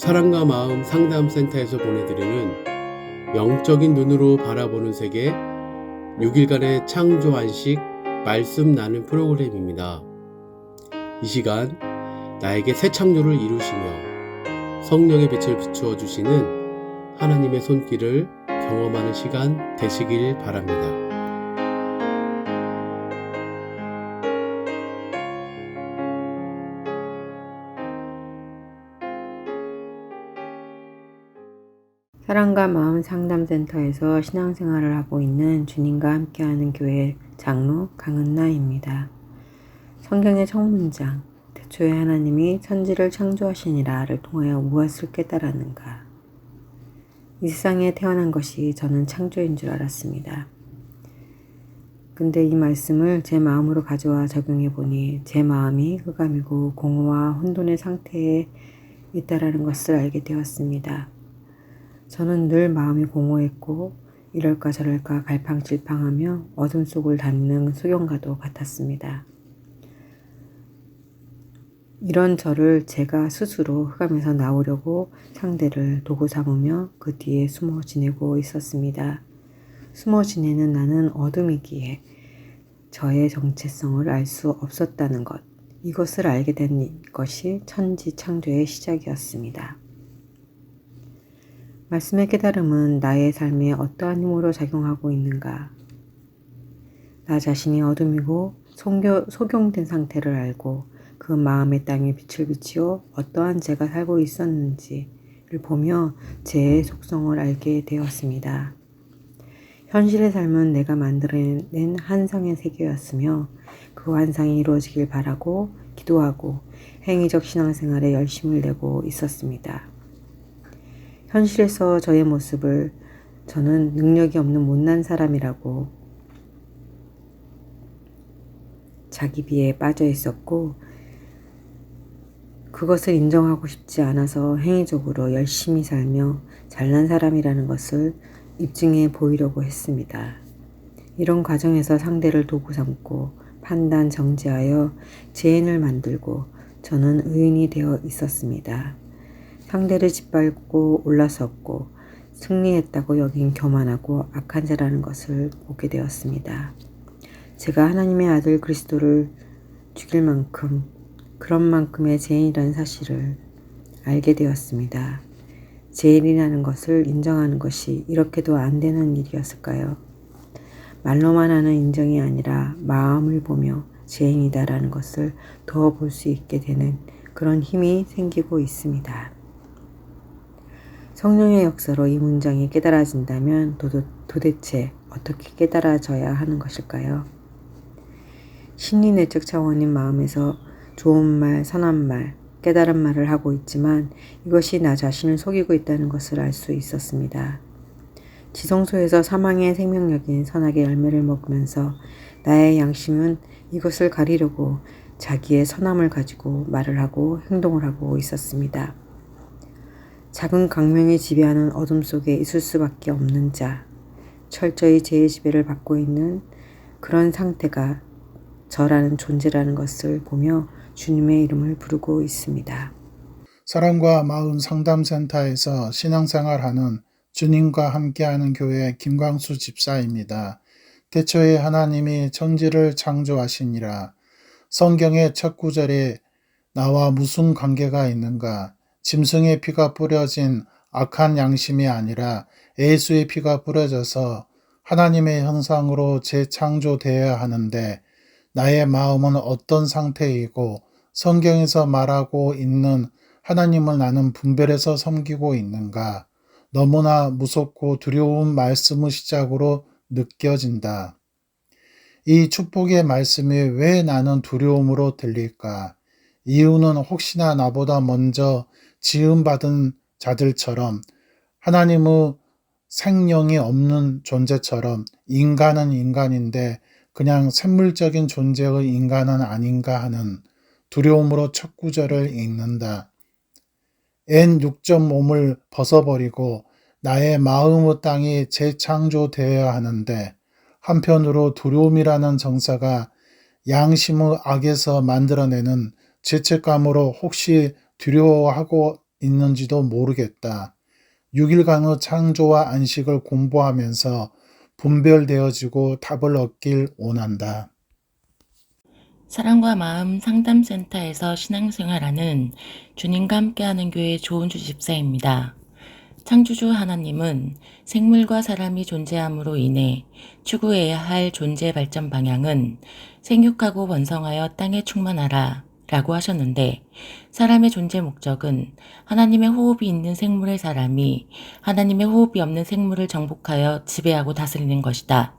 사랑과 마음 상담센터에서 보내드리는 영적인 눈으로 바라보는 세계 6일간의 창조 안식 말씀 나눔 프로그램입니다. 이 시간 나에게 새 창조를 이루시며 성령의 빛을 비추어 주시는 하나님의 손길을 경험하는 시간 되시길 바랍니다. 사랑과 마음 상담센터에서 신앙생활을 하고 있는 주님과 함께하는 교회 장로 강은나입니다. 성경의 첫 문장, 태초에 하나님이 천지를 창조하시니라를 통하여 무엇을 깨달았는가? 이 세상에 태어난 것이 저는 창조인 줄 알았습니다. 근데 이 말씀을 제 마음으로 가져와 적용해 보니 제 마음이 흑암이고 공허와 혼돈의 상태에 있다라는 것을 알게 되었습니다. 저는 늘 마음이 공허했고 이럴까 저럴까 갈팡질팡하며 어둠 속을 닫는 소경과도 같았습니다. 이런 저를 제가 스스로 흑암에서 나오려고 상대를 도구 삼으며 그 뒤에 숨어 지내고 있었습니다. 숨어 지내는 나는 어둠이기에 저의 정체성을 알 수 없었다는 것, 이것을 알게 된 것이 천지 창조의 시작이었습니다. 말씀의 깨달음은 나의 삶에 어떠한 힘으로 작용하고 있는가? 나 자신이 어둠이고 소경된 상태를 알고 그 마음의 땅에 빛을 비치어 어떠한 제가 살고 있었는지를 보며 제 속성을 알게 되었습니다. 현실의 삶은 내가 만들어낸 환상의 세계였으며 그 환상이 이루어지길 바라고 기도하고 행위적 신앙생활에 열심을 내고 있었습니다. 현실에서 저의 모습을 저는 능력이 없는 못난 사람이라고 자기 비에 빠져 있었고 그것을 인정하고 싶지 않아서 행위적으로 열심히 살며 잘난 사람이라는 것을 입증해 보이려고 했습니다. 이런 과정에서 상대를 도구 삼고 판단 정지하여 죄인을 만들고 저는 의인이 되어 있었습니다. 상대를 짓밟고 올라섰고 승리했다고 여긴 교만하고 악한 자라는 것을 보게 되었습니다. 제가 하나님의 아들 그리스도를 죽일 만큼 그런 만큼의 죄인이라는 사실을 알게 되었습니다. 죄인이라는 것을 인정하는 것이 이렇게도 안 되는 일이었을까요? 말로만 하는 인정이 아니라 마음을 보며 죄인이다라는 것을 더 볼 수 있게 되는 그런 힘이 생기고 있습니다. 성령의 역사로 이 문장이 깨달아진다면 도대체 어떻게 깨달아져야 하는 것일까요? 신이 내적 차원인 마음에서 좋은 말, 선한 말, 깨달은 말을 하고 있지만 이것이 나 자신을 속이고 있다는 것을 알 수 있었습니다. 지성소에서 사망의 생명력인 선악의 열매를 먹으면서 나의 양심은 이것을 가리려고 자기의 선함을 가지고 말을 하고 행동을 하고 있었습니다. 작은 강명이 지배하는 어둠 속에 있을 수밖에 없는 자, 철저히 죄의 지배를 받고 있는 그런 상태가 저라는 존재라는 것을 보며 주님의 이름을 부르고 있습니다. 사랑과 마음 상담센터에서 신앙생활하는 주님과 함께하는 교회 김광수 집사입니다. 태초에 하나님이 천지를 창조하시니라. 성경의 첫 구절에 나와 무슨 관계가 있는가? 짐승의 피가 뿌려진 악한 양심이 아니라 예수의 피가 뿌려져서 하나님의 형상으로 재창조되어야 하는데 나의 마음은 어떤 상태이고 성경에서 말하고 있는 하나님을 나는 분별해서 섬기고 있는가? 너무나 무섭고 두려운 말씀의 시작으로 느껴진다. 이 축복의 말씀이 왜 나는 두려움으로 들릴까? 이유는 혹시나 나보다 먼저 지음받은 자들처럼 하나님의 생명이 없는 존재처럼 인간은 인간인데 그냥 샘물적인 존재의 인간은 아닌가 하는 두려움으로 첫 구절을 읽는다. N 육적 몸을 벗어버리고 나의 마음의 땅이 재창조되어야 하는데 한편으로 두려움이라는 정사가 양심의 악에서 만들어내는 죄책감으로 혹시 두려워하고 있는지도 모르겠다. 6일간의 창조와 안식을 공부하면서 분별되어지고 답을 얻길 원한다. 사랑과 마음 상담센터에서 신앙생활하는 주님과 함께하는 교회 조은주 집사입니다. 창조주 하나님은 생물과 사람이 존재함으로 인해 추구해야 할 존재 발전 방향은 생육하고 번성하여 땅에 충만하라 라고 하셨는데, 사람의 존재 목적은 하나님의 호흡이 있는 생물의 사람이 하나님의 호흡이 없는 생물을 정복하여 지배하고 다스리는 것이다.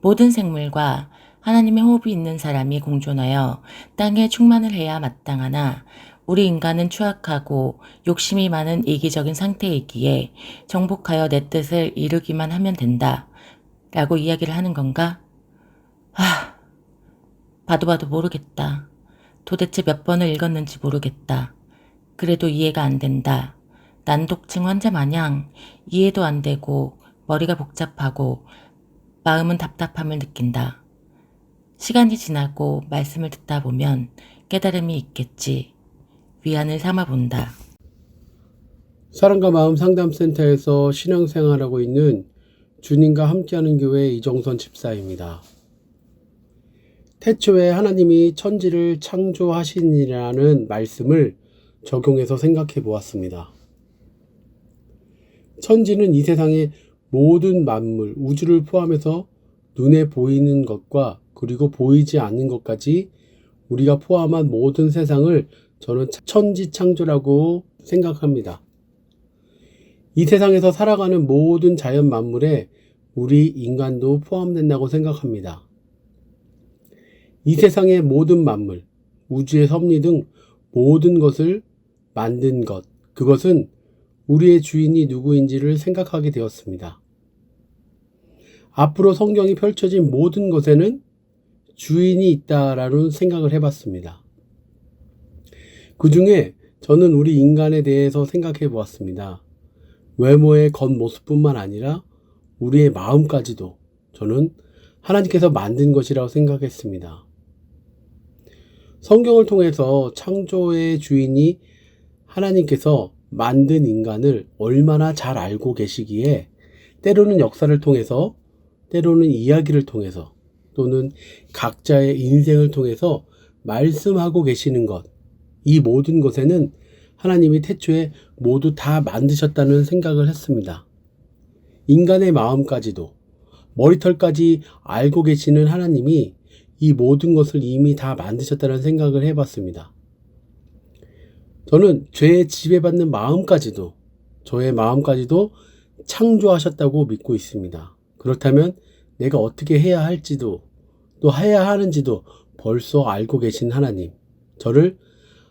모든 생물과 하나님의 호흡이 있는 사람이 공존하여 땅에 충만을 해야 마땅하나, 우리 인간은 추악하고 욕심이 많은 이기적인 상태이기에 정복하여 내 뜻을 이루기만 하면 된다 라고 이야기를 하는 건가? 봐도 모르겠다. 도대체 몇 번을 읽었는지 모르겠다. 그래도 이해가 안 된다. 난독증 환자 마냥 이해도 안 되고 머리가 복잡하고 마음은 답답함을 느낀다. 시간이 지나고 말씀을 듣다 보면 깨달음이 있겠지. 위안을 삼아 본다. 사랑과 마음 상담센터에서 신앙생활하고 있는 주님과 함께하는 교회 이정선 집사입니다. 태초에 하나님이 천지를 창조하시니라는 말씀을 적용해서 생각해 보았습니다. 천지는 이 세상의 모든 만물, 우주를 포함해서 눈에 보이는 것과 그리고 보이지 않는 것까지 우리가 포함한 모든 세상을 저는 천지창조라고 생각합니다. 이 세상에서 살아가는 모든 자연 만물에 우리 인간도 포함된다고 생각합니다. 이 세상의 모든 만물, 우주의 섭리 등 모든 것을 만든 것, 그것은 우리의 주인이 누구인지를 생각하게 되었습니다. 앞으로 성경이 펼쳐진 모든 것에는 주인이 있다라는 생각을 해봤습니다. 그 중에 저는 우리 인간에 대해서 생각해 보았습니다. 외모의 겉모습뿐만 아니라 우리의 마음까지도 저는 하나님께서 만든 것이라고 생각했습니다. 성경을 통해서 창조의 주인이 하나님께서 만든 인간을 얼마나 잘 알고 계시기에 때로는 역사를 통해서, 때로는 이야기를 통해서, 또는 각자의 인생을 통해서 말씀하고 계시는 것, 이 모든 것에는 하나님이 태초에 모두 다 만드셨다는 생각을 했습니다. 인간의 마음까지도, 머리털까지 알고 계시는 하나님이 이 모든 것을 이미 다 만드셨다는 생각을 해봤습니다. 저는 죄에 지배받는 마음까지도, 저의 마음까지도 창조하셨다고 믿고 있습니다. 그렇다면 내가 어떻게 해야 할지도, 또 해야 하는지도 벌써 알고 계신 하나님, 저를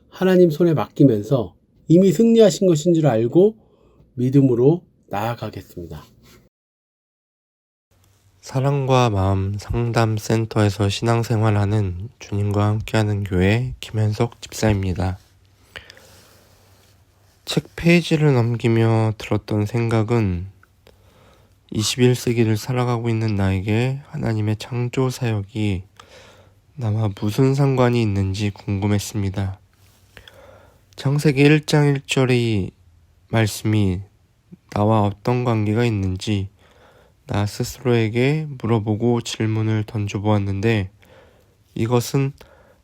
하나님 손에 맡기면서 이미 승리하신 것인 줄 알고 믿음으로 나아가겠습니다. 사랑과 마음 상담센터에서 신앙생활하는 주님과 함께하는 교회 김현석 집사입니다. 책 페이지를 넘기며 들었던 생각은 21세기를 살아가고 있는 나에게 하나님의 창조 사역이 나와 무슨 상관이 있는지 궁금했습니다. 창세기 1장 1절의 말씀이 나와 어떤 관계가 있는지 나 스스로에게 물어보고 질문을 던져보았는데, 이것은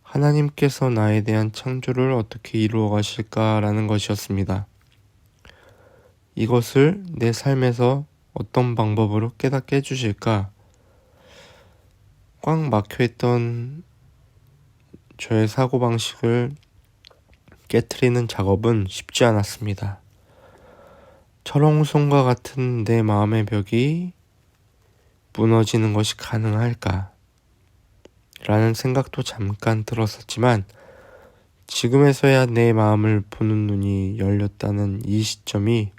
하나님께서 나에 대한 창조를 어떻게 이루어 가실까라는 것이었습니다. 이것을 내 삶에서 어떤 방법으로 깨닫게 해주실까? 꽉 막혀있던 저의 사고방식을 깨트리는 작업은 쉽지 않았습니다. 철옹성과 같은 내 마음의 벽이 무너지는 것이 가능할까? 라는 생각도 잠깐 들었었지만, 지금에서야 내 마음을 보는 눈이 열렸다는 이 시점이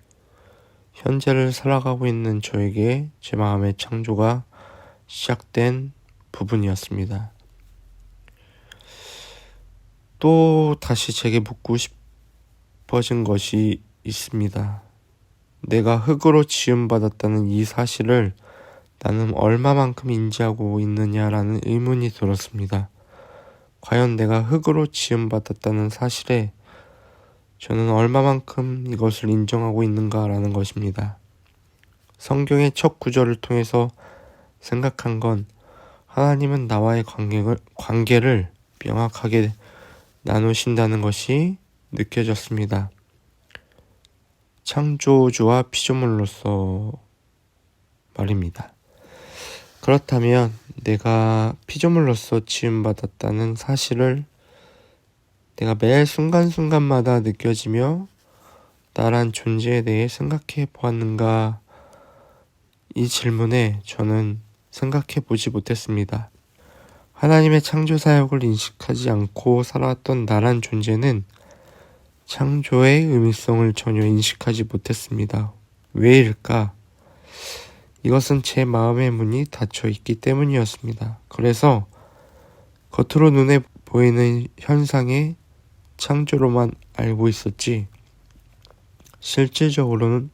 현재를 살아가고 있는 저에게 제 마음의 창조가 시작된 부분이었습니다. 또 다시 제게 묻고 싶어진 것이 있습니다. 내가 흙으로 지음받았다는 이 사실을 나는 얼마만큼 인지하고 있느냐라는 의문이 들었습니다. 과연 내가 흙으로 지음받았다는 사실에 저는 얼마만큼 이것을 인정하고 있는가라는 것입니다. 성경의 첫 구절을 통해서 생각한 건 하나님은 나와의 관계를 명확하게 나누신다는 것이 느껴졌습니다. 창조주와 피조물로서 말입니다. 그렇다면 내가 피조물로서 지음받았다는 사실을 내가 매 순간순간마다 느껴지며 나란 존재에 대해 생각해 보았는가? 이 질문에 저는 생각해 보지 못했습니다. 하나님의 창조 사역을 인식하지 않고 살아왔던 나란 존재는 창조의 의미성을 전혀 인식하지 못했습니다. 왜일까? 이것은 제 마음의 문이 닫혀 있기 때문이었습니다. 그래서 겉으로 눈에 보이는 현상의 창조로만 알고 있었지, 실질적으로는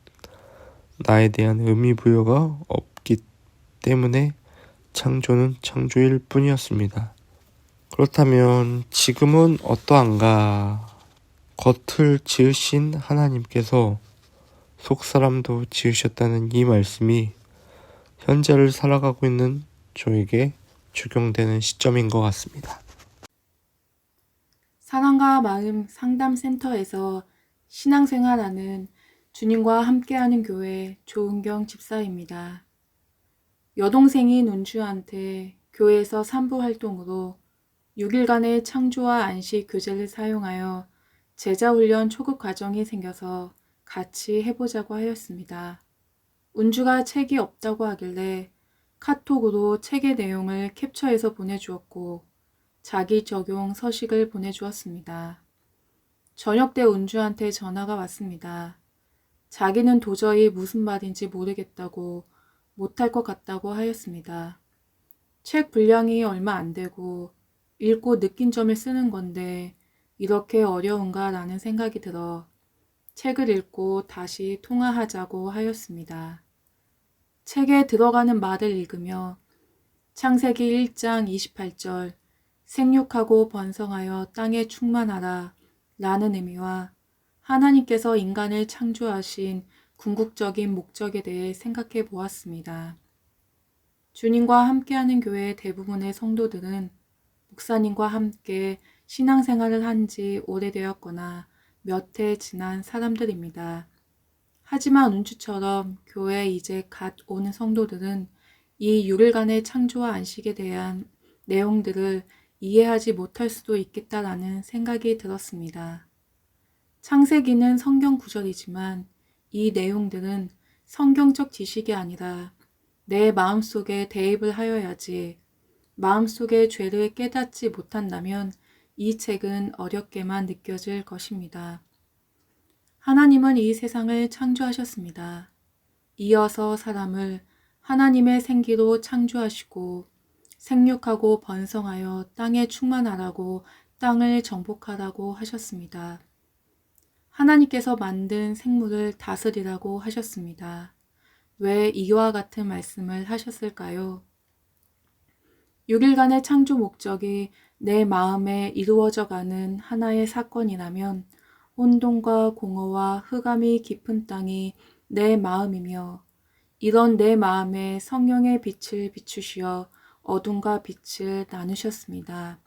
나에 대한 의미 부여가 없기 때문에 창조는 창조일 뿐이었습니다. 그렇다면 지금은 어떠한가? 겉을 지으신 하나님께서 속사람도 지으셨다는 이 말씀이 현재를 살아가고 있는 저에게 적용되는 시점인 것 같습니다. 사랑과 마음 상담센터에서 신앙생활하는 주님과 함께하는 교회 조은경 집사입니다. 여동생인 은주한테 교회에서 산부 활동으로 6일간의 창조와 안식 교재를 사용하여 제자훈련 초급 과정이 생겨서 같이 해보자고 하였습니다. 은주가 책이 없다고 하길래 카톡으로 책의 내용을 캡처해서 보내주었고 자기 적용 서식을 보내주었습니다. 저녁 때 은주한테 전화가 왔습니다. 자기는 도저히 무슨 말인지 모르겠다고, 못할 것 같다고 하였습니다. 책 분량이 얼마 안 되고 읽고 느낀 점을 쓰는 건데 이렇게 어려운가 라는 생각이 들어 책을 읽고 다시 통화하자고 하였습니다. 책에 들어가는 말을 읽으며 창세기 1장 28절 생육하고 번성하여 땅에 충만하라 라는 의미와 하나님께서 인간을 창조하신 궁극적인 목적에 대해 생각해 보았습니다. 주님과 함께하는 교회 대부분의 성도들은 목사님과 함께 신앙생활을 한 지 오래되었거나 몇 해 지난 사람들입니다. 하지만 은주처럼 교회에 이제 갓 오는 성도들은 이 6일간의 창조와 안식에 대한 내용들을 이해하지 못할 수도 있겠다라는 생각이 들었습니다. 창세기는 성경 구절이지만 이 내용들은 성경적 지식이 아니라 내 마음속에 대입을 하여야지, 마음속의 죄를 깨닫지 못한다면 이 책은 어렵게만 느껴질 것입니다. 하나님은 이 세상을 창조하셨습니다. 이어서 사람을 하나님의 생기로 창조하시고 생육하고 번성하여 땅에 충만하라고, 땅을 정복하라고 하셨습니다. 하나님께서 만든 생물을 다스리라고 하셨습니다. 왜 이와 같은 말씀을 하셨을까요? 6일간의 창조 목적이 내 마음에 이루어져가는 하나의 사건이라면 혼돈과 공허와 흑암이 깊은 땅이 내 마음이며 이런 내 마음에 성령의 빛을 비추시어 어둠과 빛을 나누셨습니다.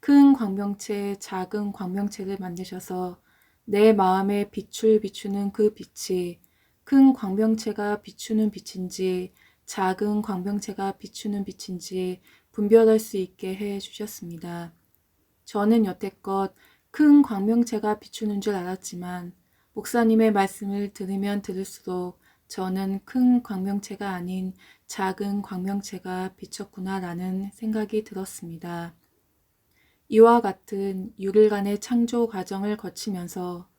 큰 광명체, 작은 광명체를 만드셔서 내 마음에 빛을 비추는 그 빛이 큰 광명체가 비추는 빛인지 작은 광명체가 비추는 빛인지 분별할 수 있게 해 주셨습니다. 저는 여태껏 큰 광명체가 비추는 줄 알았지만 목사님의 말씀을 들으면 들을수록 저는 큰 광명체가 아닌 작은 광명체가 비쳤구나라는 생각이 들었습니다. 이와 같은 6일간의 창조 과정을 거치면서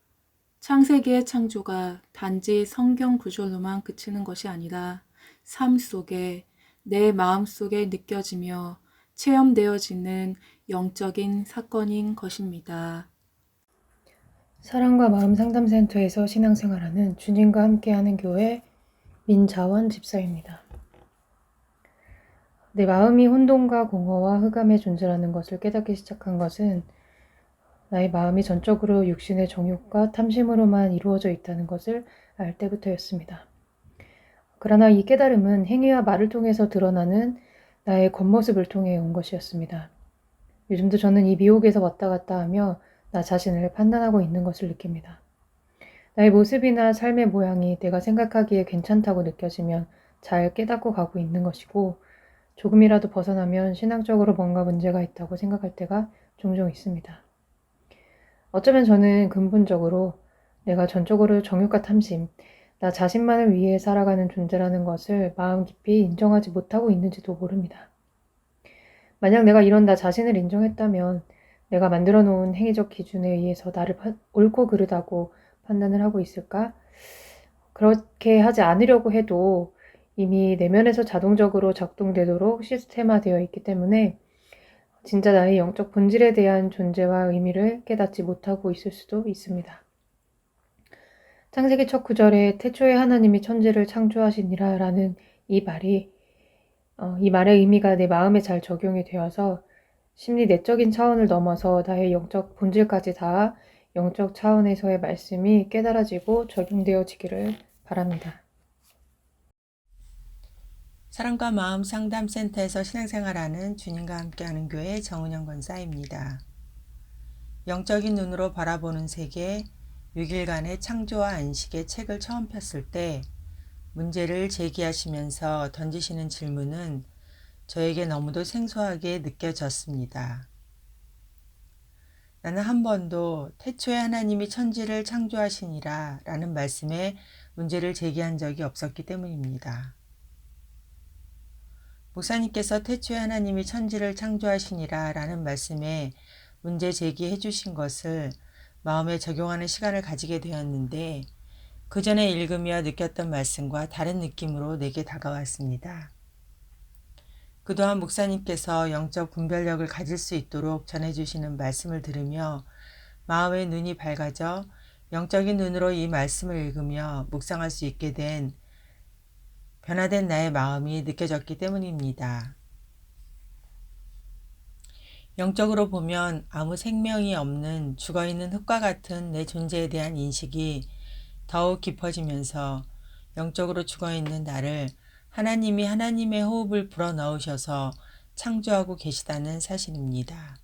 창세기의 창조가 단지 성경 구절로만 그치는 것이 아니라 삶 속에, 내 마음 속에 느껴지며 체험되어지는 영적인 사건인 것입니다. 사랑과 마음 상담센터에서 신앙생활하는 주님과 함께하는 교회 민자원 집사입니다. 내 마음이 혼돈과 공허와 흑암의 존재라는 것을 깨닫기 시작한 것은 나의 마음이 전적으로 육신의 정욕과 탐심으로만 이루어져 있다는 것을 알 때부터였습니다. 그러나 이 깨달음은 행위와 말을 통해서 드러나는 나의 겉모습을 통해 온 것이었습니다. 요즘도 저는 이 미혹에서 왔다 갔다 하며 나 자신을 판단하고 있는 것을 느낍니다. 나의 모습이나 삶의 모양이 내가 생각하기에 괜찮다고 느껴지면 잘 깨닫고 가고 있는 것이고, 조금이라도 벗어나면 신앙적으로 뭔가 문제가 있다고 생각할 때가 종종 있습니다. 어쩌면 저는 근본적으로 내가 전적으로 정욕과 탐심, 나 자신만을 위해 살아가는 존재라는 것을 마음 깊이 인정하지 못하고 있는지도 모릅니다. 만약 내가 이런 나 자신을 인정했다면 내가 만들어 놓은 행위적 기준에 의해서 나를 옳고 그르다고 판단을 하고 있을까? 그렇게 하지 않으려고 해도 이미 내면에서 자동적으로 작동되도록 시스템화되어 있기 때문에 진짜 나의 영적 본질에 대한 존재와 의미를 깨닫지 못하고 있을 수도 있습니다. 창세기 첫 구절에 태초에 하나님이 천지를 창조하시니라 라는 이 말의 의미가 내 마음에 잘 적용이 되어서 심리 내적인 차원을 넘어서 나의 영적 본질까지 닿아 영적 차원에서의 말씀이 깨달아지고 적용되어지기를 바랍니다. 사랑과 마음 상담센터에서 신앙생활하는 주님과 함께하는 교회 정은영 권사입니다. 영적인 눈으로 바라보는 세계 6일간의 창조와 안식의 책을 처음 폈을 때 문제를 제기하시면서 던지시는 질문은 저에게 너무도 생소하게 느껴졌습니다. 나는 한 번도 태초에 하나님이 천지를 창조하시니라 라는 말씀에 문제를 제기한 적이 없었기 때문입니다. 목사님께서 태초에 하나님이 천지를 창조하시니라 라는 말씀에 문제 제기해 주신 것을 마음에 적용하는 시간을 가지게 되었는데 그 전에 읽으며 느꼈던 말씀과 다른 느낌으로 내게 다가왔습니다. 그동안 목사님께서 영적 분별력을 가질 수 있도록 전해주시는 말씀을 들으며 마음의 눈이 밝아져 영적인 눈으로 이 말씀을 읽으며 묵상할 수 있게 된 변화된 나의 마음이 느껴졌기 때문입니다. 영적으로 보면 아무 생명이 없는 죽어있는 흙과 같은 내 존재에 대한 인식이 더욱 깊어지면서 영적으로 죽어있는 나를 하나님이 하나님의 호흡을 불어넣으셔서 창조하고 계시다는 사실입니다.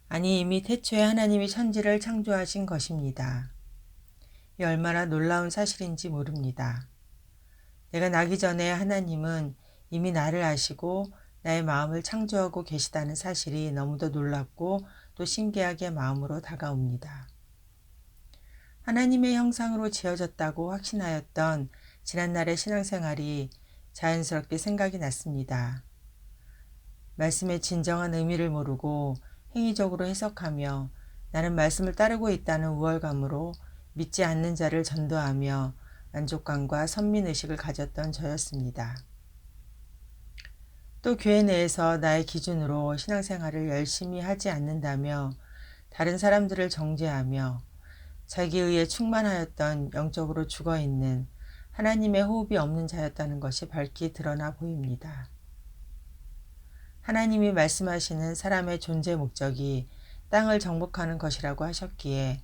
아니 이미 태초에 하나님이 천지를 창조하신 것입니다. 이 얼마나 놀라운 사실인지 모릅니다. 내가 나기 전에 하나님은 이미 나를 아시고 나의 마음을 창조하고 계시다는 사실이 너무도 놀랍고 또 신기하게 마음으로 다가옵니다. 하나님의 형상으로 지어졌다고 확신하였던 지난날의 신앙생활이 자연스럽게 생각이 났습니다. 말씀의 진정한 의미를 모르고 행위적으로 해석하며 나는 말씀을 따르고 있다는 우월감으로 믿지 않는 자를 전도하며 만족감과 선민의식을 가졌던 저였습니다. 또 교회 내에서 나의 기준으로 신앙생활을 열심히 하지 않는다며 다른 사람들을 정죄하며 자기에 의해 충만하였던 영적으로 죽어있는 하나님의 호흡이 없는 자였다는 것이 밝히 드러나 보입니다. 하나님이 말씀하시는 사람의 존재 목적이 땅을 정복하는 것이라고 하셨기에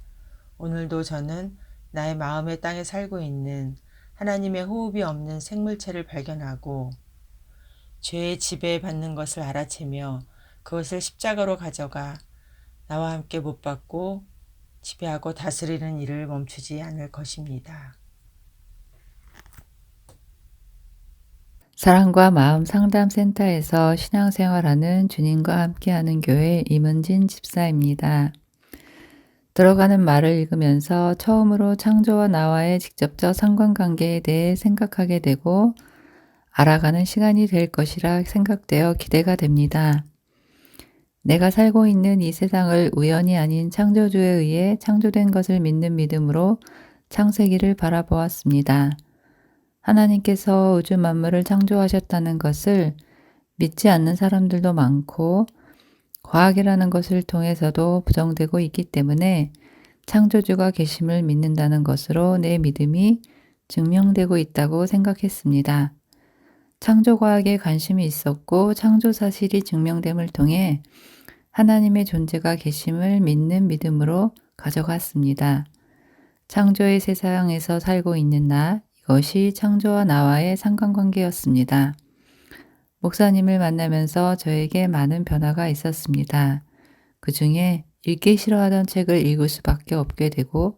오늘도 저는 나의 마음의 땅에 살고 있는 하나님의 호흡이 없는 생물체를 발견하고 죄의 지배받는 것을 알아채며 그것을 십자가로 가져가 나와 함께 못 박고 지배하고 다스리는 일을 멈추지 않을 것입니다. 사랑과 마음 상담센터에서 신앙생활하는 주님과 함께하는 교회 임은진 집사입니다. 들어가는 말을 읽으면서 처음으로 창조와 나와의 직접적 상관관계에 대해 생각하게 되고 알아가는 시간이 될 것이라 생각되어 기대가 됩니다. 내가 살고 있는 이 세상을 우연이 아닌 창조주에 의해 창조된 것을 믿는 믿음으로 창세기를 바라보았습니다. 하나님께서 우주 만물을 창조하셨다는 것을 믿지 않는 사람들도 많고 과학이라는 것을 통해서도 부정되고 있기 때문에 창조주가 계심을 믿는다는 것으로 내 믿음이 증명되고 있다고 생각했습니다. 창조과학에 관심이 있었고 창조 사실이 증명됨을 통해 하나님의 존재가 계심을 믿는 믿음으로 가져갔습니다. 창조의 세상에서 살고 있는 나, 이것이 창조와 나와의 상관관계였습니다. 목사님을 만나면서 저에게 많은 변화가 있었습니다. 그 중에 읽기 싫어하던 책을 읽을 수밖에 없게 되고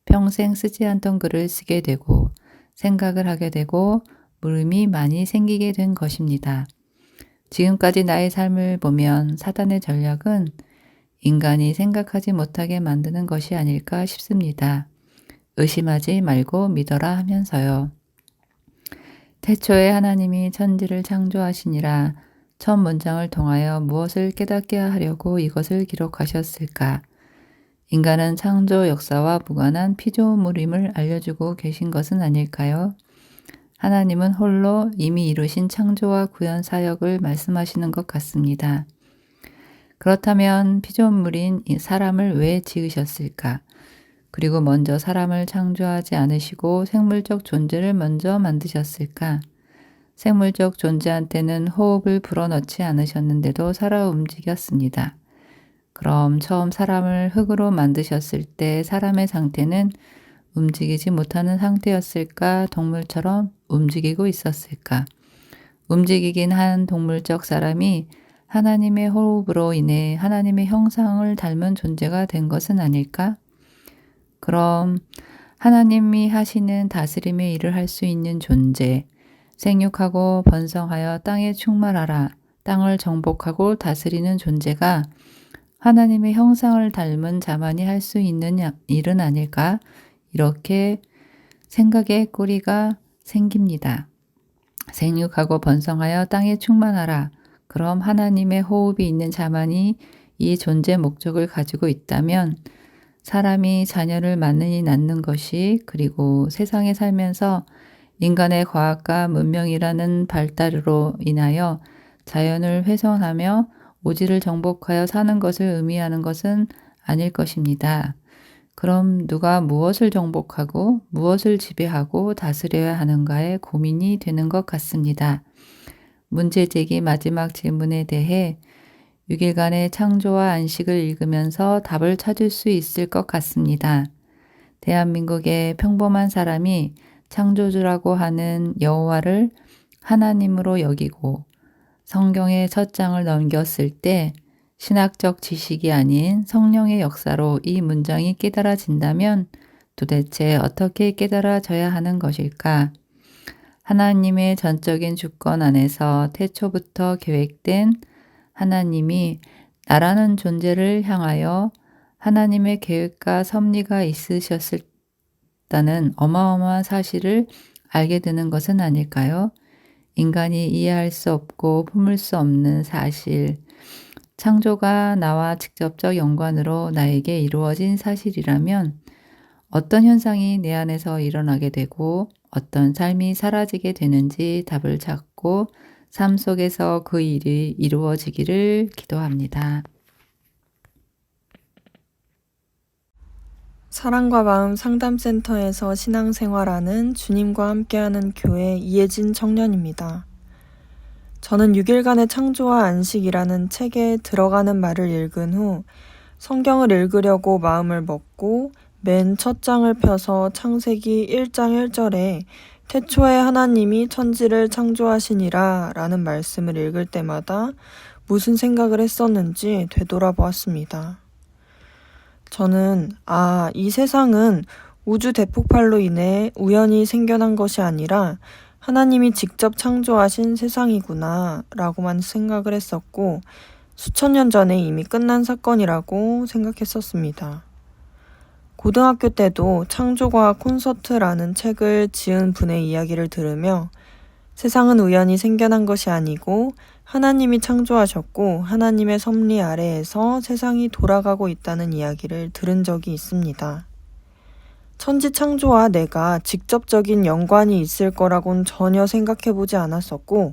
평생 쓰지 않던 글을 쓰게 되고 생각을 하게 되고 물음이 많이 생기게 된 것입니다. 지금까지 나의 삶을 보면 사단의 전략은 인간이 생각하지 못하게 만드는 것이 아닐까 싶습니다. 의심하지 말고 믿어라 하면서요. 태초에 하나님이 천지를 창조하시니라 첫 문장을 통하여 무엇을 깨닫게 하려고 이것을 기록하셨을까? 인간은 창조 역사와 무관한 피조물임을 알려주고 계신 것은 아닐까요? 하나님은 홀로 이미 이루신 창조와 구현 사역을 말씀하시는 것 같습니다. 그렇다면 피조물인 사람을 왜 지으셨을까? 그리고 먼저 사람을 창조하지 않으시고 생물적 존재를 먼저 만드셨을까? 생물적 존재한테는 호흡을 불어넣지 않으셨는데도 살아 움직였습니다. 그럼 처음 사람을 흙으로 만드셨을 때 사람의 상태는 움직이지 못하는 상태였을까? 동물처럼 움직이고 있었을까? 움직이긴 한 동물적 사람이 하나님의 호흡으로 인해 하나님의 형상을 닮은 존재가 된 것은 아닐까? 그럼 하나님이 하시는 다스림의 일을 할 수 있는 존재, 생육하고 번성하여 땅에 충만하라, 땅을 정복하고 다스리는 존재가 하나님의 형상을 닮은 자만이 할 수 있는 일은 아닐까? 이렇게 생각의 꼬리가 생깁니다. 생육하고 번성하여 땅에 충만하라. 그럼 하나님의 호흡이 있는 자만이 이 존재 목적을 가지고 있다면 사람이 자녀를 낳는 것이 그리고 세상에 살면서 인간의 과학과 문명이라는 발달으로 인하여 자연을 훼손하며 오지를 정복하여 사는 것을 의미하는 것은 아닐 것입니다. 그럼 누가 무엇을 정복하고 무엇을 지배하고 다스려야 하는가에 고민이 되는 것 같습니다. 문제제기 마지막 질문에 대해 6일간의 창조와 안식을 읽으면서 답을 찾을 수 있을 것 같습니다. 대한민국의 평범한 사람이 창조주라고 하는 여호와를 하나님으로 여기고 성경의 첫 장을 넘겼을 때 신학적 지식이 아닌 성령의 역사로 이 문장이 깨달아진다면 도대체 어떻게 깨달아져야 하는 것일까? 하나님의 전적인 주권 안에서 태초부터 계획된 하나님이 나라는 존재를 향하여 하나님의 계획과 섭리가 있으셨다는 어마어마한 사실을 알게 되는 것은 아닐까요? 인간이 이해할 수 없고 품을 수 없는 사실, 창조가 나와 직접적 연관으로 나에게 이루어진 사실이라면 어떤 현상이 내 안에서 일어나게 되고 어떤 삶이 사라지게 되는지 답을 찾고 삶 속에서 그 일이 이루어지기를 기도합니다. 사랑과 마음 상담센터에서 신앙생활하는 주님과 함께하는 교회 이혜진 청년입니다. 저는 6일간의 창조와 안식이라는 책에 들어가는 말을 읽은 후 성경을 읽으려고 마음을 먹고 맨 첫 장을 펴서 창세기 1장 1절에 태초에 하나님이 천지를 창조하시니라 라는 말씀을 읽을 때마다 무슨 생각을 했었는지 되돌아보았습니다. 저는 이 세상은 우주 대폭발로 인해 우연히 생겨난 것이 아니라 하나님이 직접 창조하신 세상이구나 라고만 생각을 했었고 수천 년 전에 이미 끝난 사건이라고 생각했었습니다. 고등학교 때도 창조과학 콘서트라는 책을 지은 분의 이야기를 들으며 세상은 우연히 생겨난 것이 아니고 하나님이 창조하셨고 하나님의 섭리 아래에서 세상이 돌아가고 있다는 이야기를 들은 적이 있습니다. 천지 창조와 내가 직접적인 연관이 있을 거라고는 전혀 생각해보지 않았었고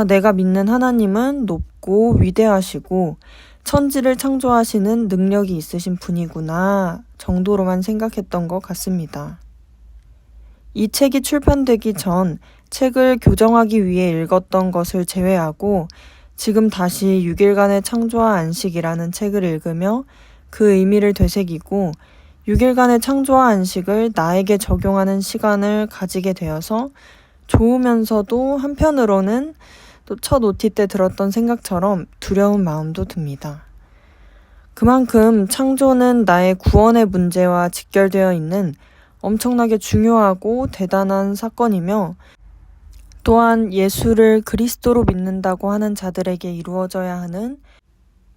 내가 믿는 하나님은 높고 위대하시고 천지를 창조하시는 능력이 있으신 분이구나 정도로만 생각했던 것 같습니다. 이 책이 출판되기 전 책을 교정하기 위해 읽었던 것을 제외하고 지금 다시 6일간의 창조와 안식이라는 책을 읽으며 그 의미를 되새기고 6일간의 창조와 안식을 나에게 적용하는 시간을 가지게 되어서 좋으면서도 한편으로는 또 첫 OT 때 들었던 생각처럼 두려운 마음도 듭니다. 그만큼 창조는 나의 구원의 문제와 직결되어 있는 엄청나게 중요하고 대단한 사건이며 또한 예수를 그리스도로 믿는다고 하는 자들에게 이루어져야 하는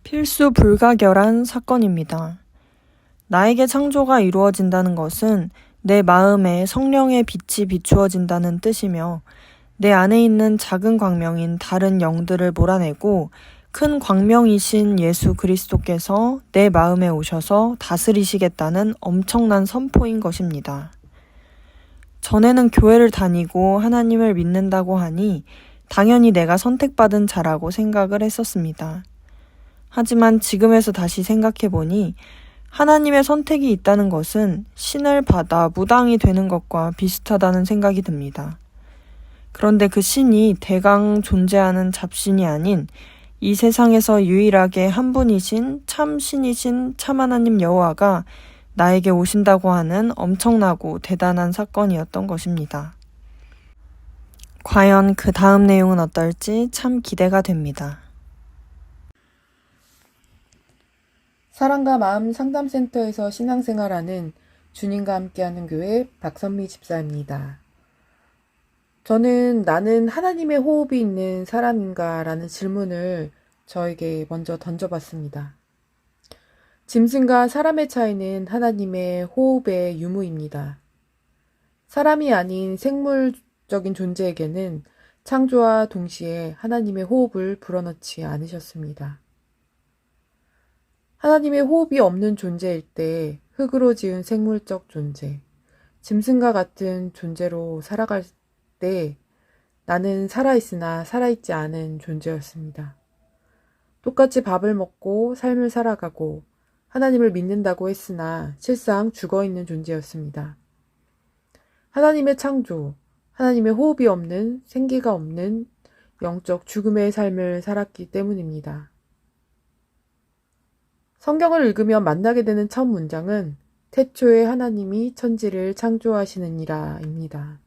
필수 불가결한 사건입니다. 나에게 창조가 이루어진다는 것은 내 마음에 성령의 빛이 비추어진다는 뜻이며 내 안에 있는 작은 광명인 다른 영들을 몰아내고 큰 광명이신 예수 그리스도께서 내 마음에 오셔서 다스리시겠다는 엄청난 선포인 것입니다. 전에는 교회를 다니고 하나님을 믿는다고 하니 당연히 내가 선택받은 자라고 생각을 했었습니다. 하지만 지금에서 다시 생각해보니 하나님의 선택이 있다는 것은 신을 받아 무당이 되는 것과 비슷하다는 생각이 듭니다. 그런데 그 신이 대강 존재하는 잡신이 아닌 이 세상에서 유일하게 한 분이신 참 신이신 참 하나님 여호와가 나에게 오신다고 하는 엄청나고 대단한 사건이었던 것입니다. 과연 그 다음 내용은 어떨지 참 기대가 됩니다. 사랑과 마음 상담센터에서 신앙생활하는 주님과 함께하는 교회 박선미 집사입니다. 저는 나는 하나님의 호흡이 있는 사람인가 라는 질문을 저에게 먼저 던져봤습니다. 짐승과 사람의 차이는 하나님의 호흡의 유무입니다. 사람이 아닌 생물적인 존재에게는 창조와 동시에 하나님의 호흡을 불어넣지 않으셨습니다. 하나님의 호흡이 없는 존재일 때 흙으로 지은 생물적 존재, 짐승과 같은 존재로 살아갈 때 나는 살아있으나 살아있지 않은 존재였습니다. 똑같이 밥을 먹고 삶을 살아가고 하나님을 믿는다고 했으나 실상 죽어있는 존재였습니다. 하나님의 창조, 하나님의 호흡이 없는 생기가 없는 영적 죽음의 삶을 살았기 때문입니다. 성경을 읽으며 만나게 되는 첫 문장은 태초에 하나님이 천지를 창조하시느니라 입니다.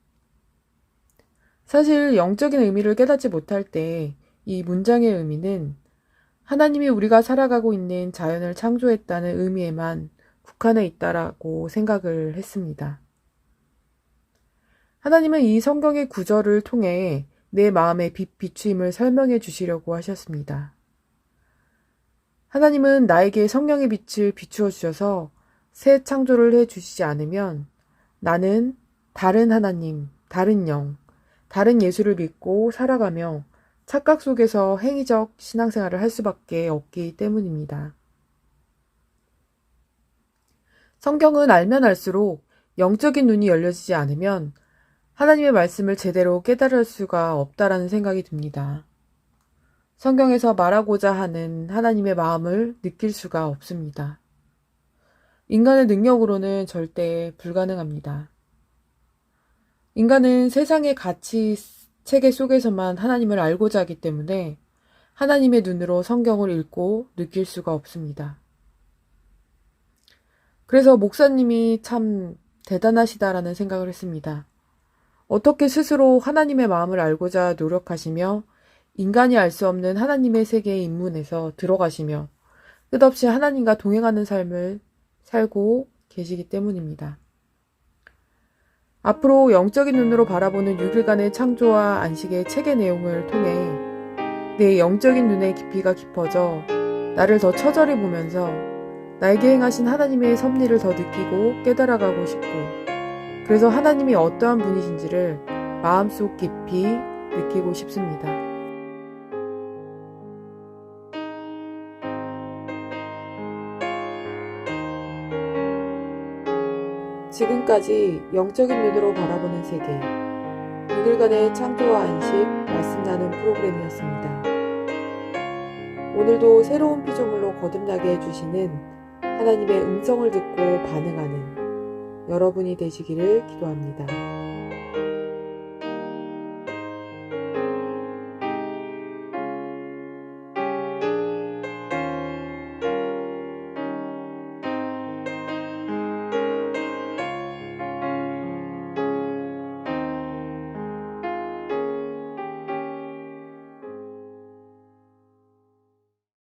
사실 영적인 의미를 깨닫지 못할 때 이 문장의 의미는 하나님이 우리가 살아가고 있는 자연을 창조했다는 의미에만 국한해 있다라고 생각을 했습니다. 하나님은 이 성경의 구절을 통해 내 마음의 빛 비추임을 설명해 주시려고 하셨습니다. 하나님은 나에게 성령의 빛을 비추어 주셔서 새 창조를 해 주시지 않으면 나는 다른 하나님, 다른 영, 다른 예수를 믿고 살아가며 착각 속에서 행위적 신앙생활을 할 수밖에 없기 때문입니다. 성경은 알면 알수록 영적인 눈이 열려지지 않으면 하나님의 말씀을 제대로 깨달을 수가 없다라는 생각이 듭니다. 성경에서 말하고자 하는 하나님의 마음을 느낄 수가 없습니다. 인간의 능력으로는 절대 불가능합니다. 인간은 세상의 가치 체계 속에서만 하나님을 알고자 하기 때문에 하나님의 눈으로 성경을 읽고 느낄 수가 없습니다. 그래서 목사님이 참 대단하시다라는 생각을 했습니다. 어떻게 스스로 하나님의 마음을 알고자 노력하시며 인간이 알 수 없는 하나님의 세계에 입문해서 들어가시며 끝없이 하나님과 동행하는 삶을 살고 계시기 때문입니다. 앞으로 영적인 눈으로 바라보는 6일간의 창조와 안식의 책의 내용을 통해 내 영적인 눈의 깊이가 깊어져 나를 더 처절히 보면서 나에게 행하신 하나님의 섭리를 더 느끼고 깨달아가고 싶고 그래서 하나님이 어떠한 분이신지를 마음속 깊이 느끼고 싶습니다. 지금까지 영적인 눈으로 바라보는 세계 6일간의 창조와 안식 말씀 나눔 프로그램이었습니다. 오늘도 새로운 피조물로 거듭나게 해주시는 하나님의 음성을 듣고 반응하는 여러분이 되시기를 기도합니다.